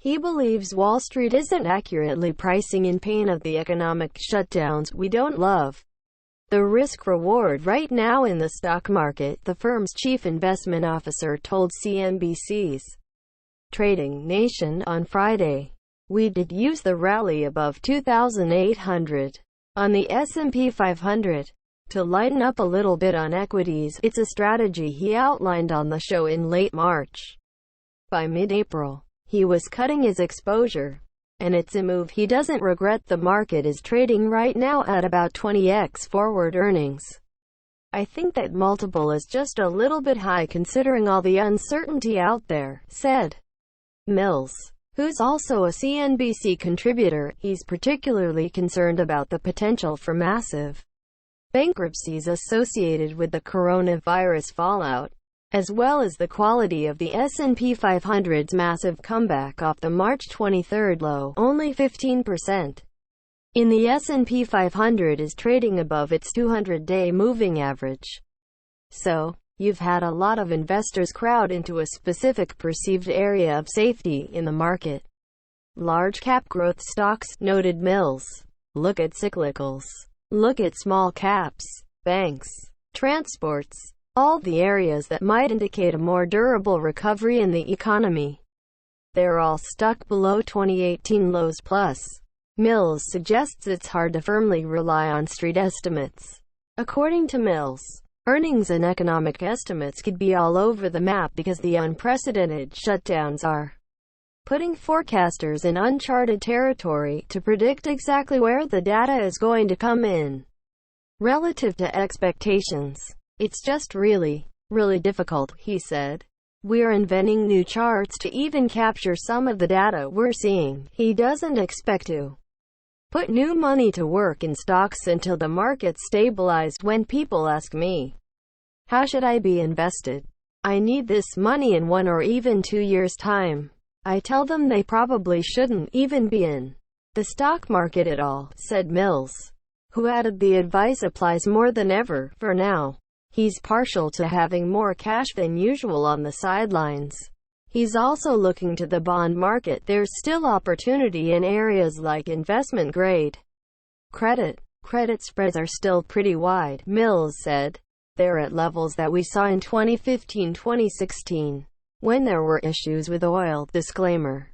He believes Wall Street isn't accurately pricing in pain of the economic shutdowns we don't love. The risk-reward right now in the stock market, the firm's chief investment officer told CNBC's Trading Nation on Friday. We did use the rally above 2,800 on the S&P 500 to lighten up a little bit on equities. It's a strategy he outlined on the show in late March. By mid-April, he was cutting his exposure, and it's a move he doesn't regret. The market is trading right now at about 20x forward earnings. I think that multiple is just a little bit high considering all the uncertainty out there, said Mills, who's also a CNBC contributor. He's particularly concerned about the potential for massive bankruptcies associated with the coronavirus fallout, as well as the quality of the S&P 500's massive comeback off the March 23 low, only 15%. In the S&P 500 is trading above its 200-day moving average. So, you've had a lot of investors crowd into a specific perceived area of safety in the market. Large cap growth stocks, noted Mills. Look at cyclicals. Look at small caps, banks, transports, all the areas that might indicate a more durable recovery in the economy. They're all stuck below 2018 lows plus. Mills suggests it's hard to firmly rely on street estimates. According to Mills, earnings and economic estimates could be all over the map because the unprecedented shutdowns are putting forecasters in uncharted territory to predict exactly where the data is going to come in relative to expectations. It's just really difficult, he said. We're inventing new charts to even capture some of the data we're seeing. He doesn't expect to put new money to work in stocks until the market stabilized. When people ask me, how should I be invested? I need this money in 1 or even 2 years' time. I tell them they probably shouldn't even be in the stock market at all, said Mills, who added the advice applies more than ever. For now, he's partial to having more cash than usual on the sidelines. He's also looking to the bond market. There's still opportunity in areas like investment grade credit. Credit spreads are still pretty wide, Mills said. They're at levels that we saw in 2015-2016. When there were issues with oil. Disclaimer.